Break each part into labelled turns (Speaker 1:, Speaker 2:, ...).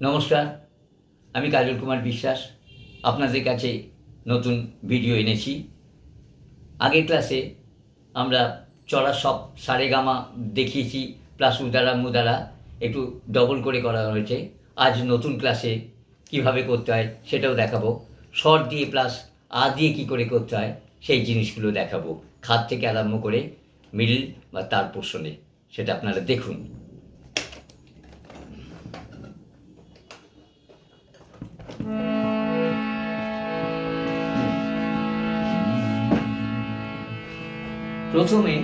Speaker 1: নমস্কার, আমি কাজল কুমার বিশ্বাস আপনাদের কাছে নতুন ভিডিও এনেছি। আগের ক্লাসে আমরা চড়ার সব সারেগামা দেখিয়েছি, প্লাস উদারা মুদারা একটু ডবল করে করা হয়েছে। আজ নতুন ক্লাসে কিভাবে করতে হয় সেটাও দেখাবো। স্বর দিয়ে প্লাস আ দিয়ে কী করে করতে হয় সেই জিনিসগুলো দেখাবো, খাদ থেকে আরম্ভ করে মিডল বা তার পোর্শনে, সেটা আপনারা দেখুন। প্রথমে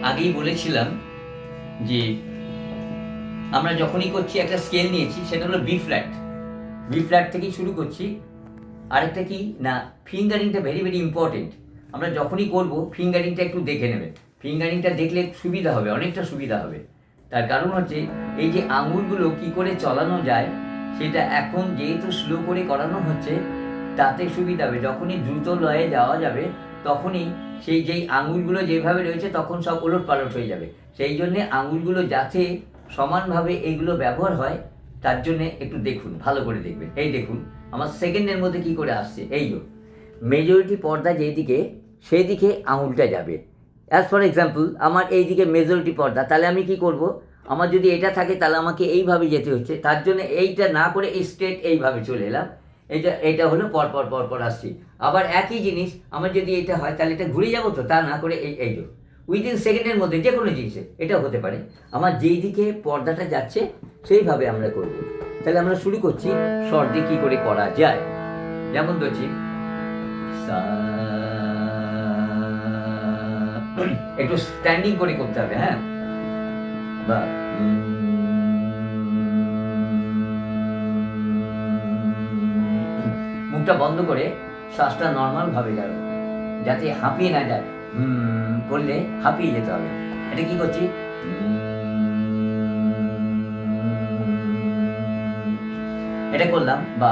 Speaker 1: আগেই বলেছিলাম যে আমরা যখনই করছি একটা স্কেল নিয়েছি, সেটা হলো বি ফ্ল্যাট থেকেই শুরু করছি। আরেকটা কি না, ফিঙ্গারিংটা ভেরি ভেরি ইম্পর্টেন্ট। আমরা যখনই করব ফিঙ্গারিংটা একটু দেখে নেবে, ফিঙ্গারিংটা দেখলে সুবিধা হবে, অনেকটা সুবিধা হবে। তার কারণ হচ্ছে এই যে আঙুলগুলো কি করে চলানো যায় সেটা এখন যেহেতু স্লো করে করানো হচ্ছে, তাতে সুবিধা হবে। যখনই দ্রুত লয়ে যাওয়া যাবে তখনই যেই আঙুলগুলো যেভাবে রয়েছে তখন সব ওলট পালট হয়ে যাবে। সেই জন্যে আঙুলগুলো যাতে সমানভাবে এইগুলো ব্যবহার হয়, তার জন্যে একটু দেখুন, ভালো করে দেখবেন। এই দেখুন আমার সেকেন্ডের মধ্যে কি করে আসছে। এই যে মেজরিটি পর্দা যেদিকে, সেই দিকে আঙুলটা যাবে। অ্যাজ ফর এক্সাম্পল আমার এই দিকে মেজরিটি পর্দা, তাহলে আমি কি করব, আমার যদি এটা থাকে তাহলে আমাকে এইভাবে যেতে হচ্ছে। তার জন্য এইটা না করে এই স্ট্রেট এইভাবে চলে এলাম। এটা হলো পর আসছি। আবার একই জিনিস আমার যদি এটা হয় তাহলে এটা ঘুরে যাবো তো, তা না করে এই যে উইদিন সেকেন্ডের মধ্যে যে কোনো জিনিসে এটা হতে পারে। আমার যেই দিকে পর্দাটা যাচ্ছে সেইভাবে আমরা করব। তাহলে আমরা শুরু করছি স্বর দিয়ে কী করে করা যায়। যেমন ধরছি একটু স্ট্যান্ডিং করে করতে হবে, হ্যাঁ, বা মুখটা বন্ধ করে শ্বাসটা নর্মাল ভাবে যাবে, যাতে হাঁপিয়ে না যায়। করলে হাঁপিয়ে যেতে হবে। এটা কি করছি, এটা করলাম, বা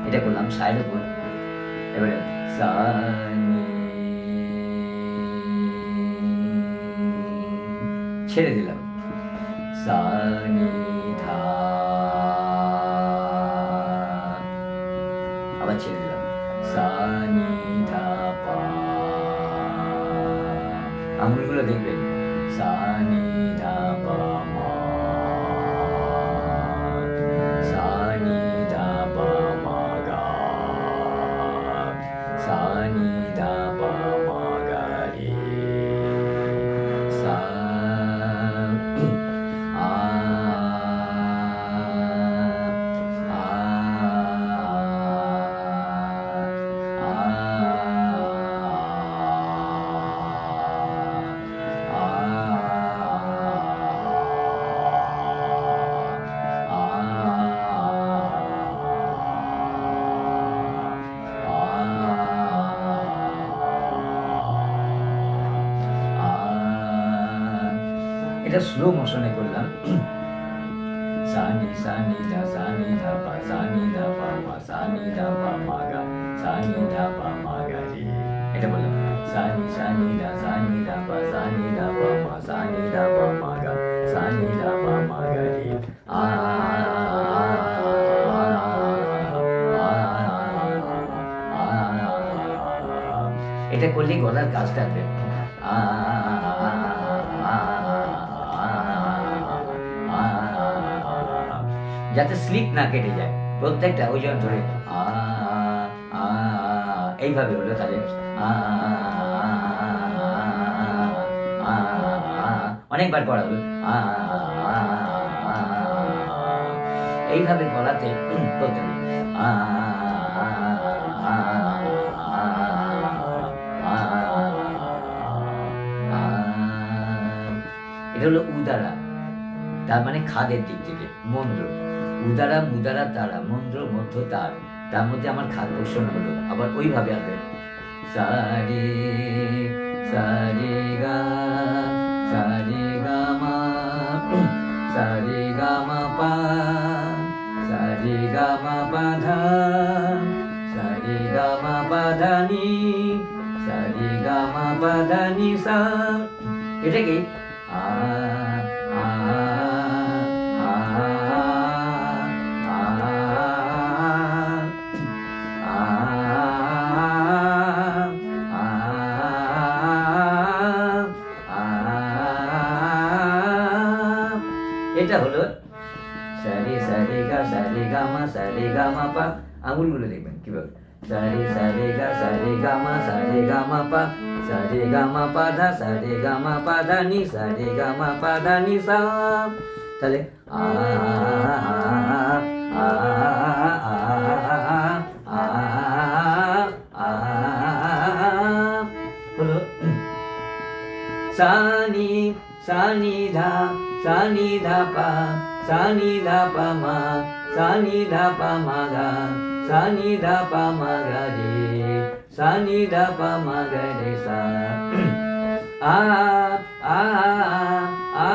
Speaker 1: এটা করলাম সাইড উপর। এবারে ছেড়ে দিলাম, আবার ছেড়ে দিলাম, আঙুলগুলো দেখবেন, এটা স্লো মোশনে করলাম। এটা বললাম এটা করলেই গলার কাজটা হবে। যাতে স্লিপ না কেটে যায় প্রত্যেকটা, ওই জন্য ধরে এইভাবে হলো, তাহলে অনেকবার করা হলো, এইভাবে গলাতে করতে হবে। এটা হলো উদারা, তার মানে খাদের দিক থেকে মন্দ্র। উদারা মুদারা তারা, মন্দ্র মধ্য তার, তার মধ্যে আমার খাদ পোষণ হলো। আবার ওইভাবে আসবে সারে সারে গা মা সারে গা মা পা সারে গা মা পা ধা সারে গা মা পা ধা নি সারে গা মা পা ধা নি সা। এটাকে আ আ আ এটা হলো সারে সারে গা সারে গা মা সারে গা মা পা। আঙুলগুলো দেখবেন কিভাবে, সারে সারে গা মা সারে গা মা পা, সারে গা মা পা ধা সারে গা মা পা ধা নি সারে গা মা পা ধা নি সা। তাহলে আ আ হলো সানি সানি ধা পা সানি ধা পা মা সানি ধা পা মা গা সানি ধা পা মা গা রে সানি ধা পা মা গা রে সা। আ আ আ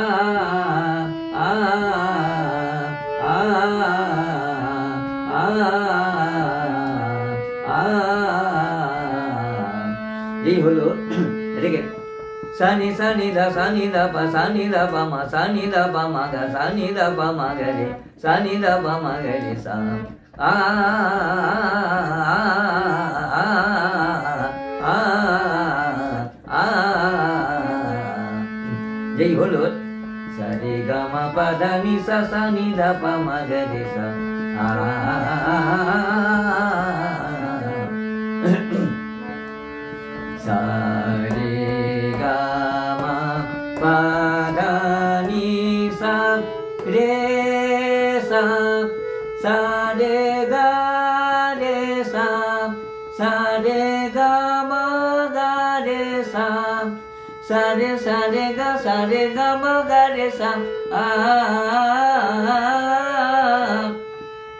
Speaker 1: আ এই হলো এটাকে সানি সানি ধা পা সানি ধা পা মা সানি ধা পা মা গা সানি ধা পা মা গা রে সানি ধা পা মা গা রে সা। আ যেই হলো সারে গা মা পা ধা নি সা সানি ধা পা মা গা রে সা। সারে গা মা পা ধা নি সা রে সা সারে গা রে সা সারে গা মা গা রে সা সারে সারে গা মা গা রে সা।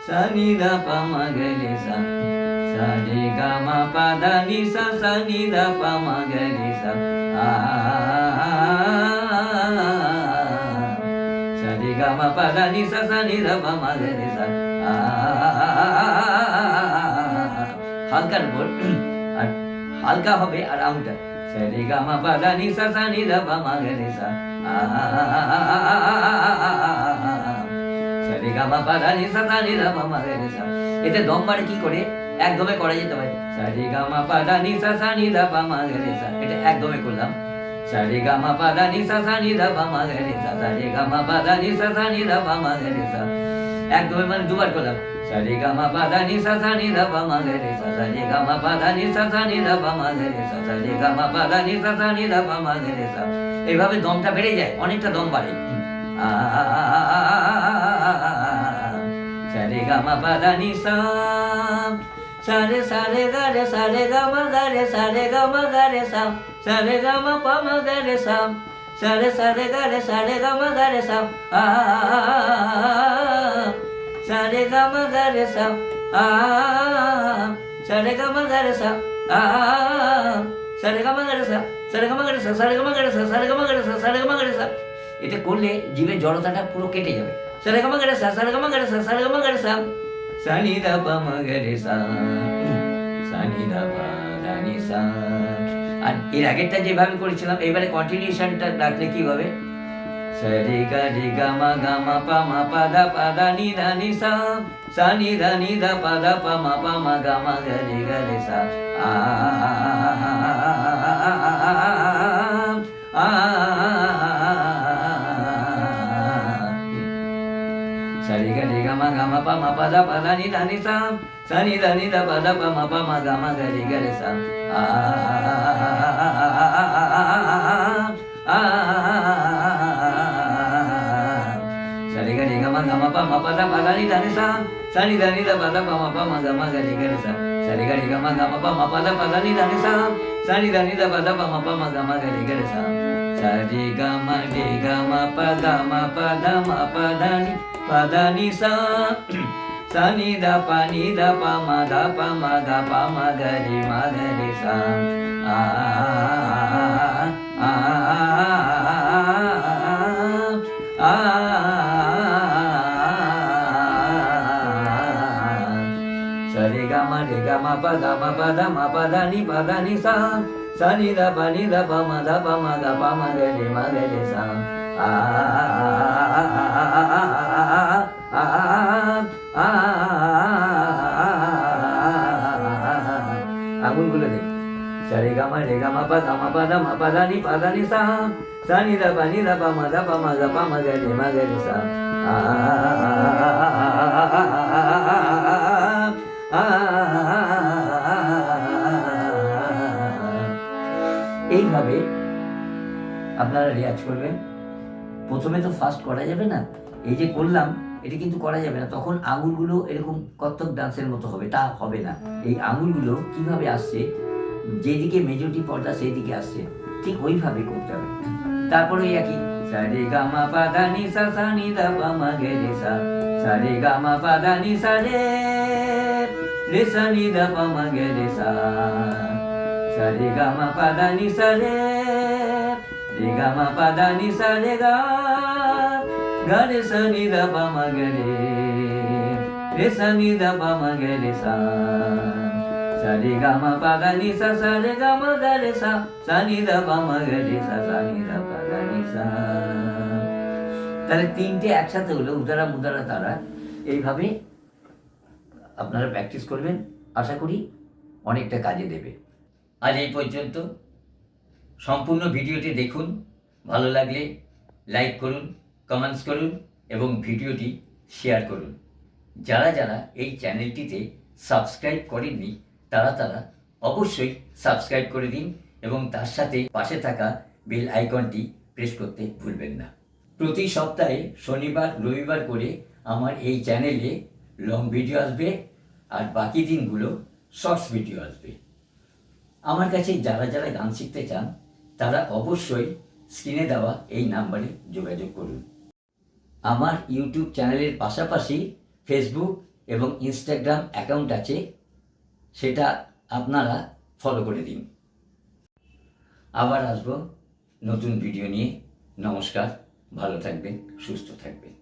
Speaker 1: সানি ধা পা মা গা রে সা সারে গা মা পা ধা নি সা সানি ধা পা মা গা রে সা। সারে গা মা পা ধা নি সা সানি ধা পা মা গা রে সা। হালকার উপর আর হালকা হবে আর আঙুলটা সারে গা মা পা ধা নি সা সানি ধা পা মা গা রে সা। সারে গা মা পা ধা নি সা সানি ধা পা মা গা রে সা। এতে দম বাড়ে কি করে, একদমে করা যেতে পারে। সারে গা মা পা ধা নি সা সানি ধা পা মা গা রে সা, এটা একদমে করলাম। সারে গা মা পা ধা নি সা সানি ধা পা মা গা রে সা সারে গা মা পা ধা নি সা সানি ধা পা মা গা রে সা। একদমে মানে দুবার করলাম। সারে গা মা পা ধা নি সা সানি ধা পা মা গা রে সা সারে গা মা পা ধা নি সা সানি ধা পা মা গা রে সা সারে গা মা পা ধা নি সা সানি ধা পা মা গা রে সা। এইভাবে দমটা বেড়ে যায়, অনেকটা দম বাড়ে। সারে গা মা পা ধা নি সা সারে সারে গা রে সারে গা মা গা রে সারে গা মা গা রে সা সারে গা মা পা মা গা রে সা সারে সারে গা রে সারে গা মা গা রে সা। সারে গা মা গা রে সা সারে গা মা গা রে সা সারে গা মা গা রে সা সারে গা মা গা রে সা সারে গা মা গা রে সা সারে গা মা গা রে সা সারে গা মা গা রে সা। এটা করলে জিভের জড়তাটা পুরো কেটে যাবে। সারে গা মা গা রে সা সারে গা মা গা রে সা সারে গা মা গা রে সা সানি ধা পা মা গা রে সা সানি ধা পা ধা নি সা। আর এর আগেরটা যেভাবে করেছিলাম এবারে কন্টিনিউশনটা রাখলে কি হবে, সারে গা রে গা মা পা ধা নি ধা নি সা সানি ধা নি ধা পা মা গা রে সা। সারে গা রে গা মা পা ধা নি ধা নি সা সানি ধা নি ধা পা মা গা রে সা। সারে গা রে গা মা পা ধা নি ধা নি সা সানি ধা নি ধা পা মা গা রে সা। সারে গা রে গা মা পা ধা নি ধা নি সা সানি ধা নি ধা পা মা গা রে সা। সারে গা মা রে গা মা পা ধা নি সা সানি ধা পা মা গা রে সা। সারে গা মা রে গা মা পা ধা নি সা সানি ধা পা মা গা রে সা। আঙুলগুলো দেখ, সারে গামা রে গামা পা গামা পা দা মা পা দা নি সা, সা নি দা পা মা দা পা মা গা রে সা। এইভাবে আপনারা রেয়াজ করবেন। প্রথমে তো ফার্স্ট করা যাবে না, এই যে করলাম এটা কিন্তু করা যাবে না, তখন আঙুলগুলো এরকম কত্থক ডান্সের মতো হবে, তা হবে না। এই আঙুলগুলো কিভাবে আসছে, যেদিকে মেজরিটি পর্দা সেই দিকে আসছে, ঠিক ওইভাবে করতে হবে। তারপরে ওই একই সা রে গা মা পা দা নি সা, সা নি দা পা মা গে রে সা, সা রে গা মা পা দা নি সা রে, রে সা নি দা পা মা গে রে সা, সা রে গা মা পা দা নি সা রে, রে গা মা পা দা নি সা রে গা, গা রে সা নি দা পা মা গে রে, রে সা নি দা পা মা গে রে সা, সা রে গা মা পা দা নি সা, সা রে গা মা গা রে সা, সা নি দা পা মা গে রে সা, সা নি দা পা গা রে সা। তাহলে তিনটে একসাথে হলো উদারা মুদারা তারা। এইভাবে আপনারা প্র্যাকটিস করবেন, আশা করি অনেকটা কাজে দেবে। আজ এই পর্যন্ত। সম্পূর্ণ ভিডিওটি দেখুন, ভালো লাগলে লাইক করুন, কমেন্টস করুন এবং ভিডিওটি শেয়ার করুন। যারা যারা এই চ্যানেলটিতে সাবস্ক্রাইব করেননি তারা অবশ্যই সাবস্ক্রাইব করে দিন এবং তার সাথে পাশে থাকা বেল আইকনটি প্রেস করতে ভুলবেন না। প্রতি সপ্তাহে শনিবার রবিবার করে আমার এই চ্যানেলে লং ভিডিও আসবে আর বাকি দিনগুলো শর্টস ভিডিও আসবে। আমার কাছে যারা যারা গান শিখতে চান তারা অবশ্যই স্ক্রিনে দেওয়া এই নাম্বারে যোগাযোগ করুন। আমার ইউটিউব চ্যানেলের পাশাপাশি ফেসবুক এবং ইনস্টাগ্রাম অ্যাকাউন্ট আছে, সেটা আপনারা ফলো করে দিন। আবার আসবো নতুন ভিডিও নিয়ে। নমস্কার, ভালো থাকবেন, সুস্থ থাকবেন।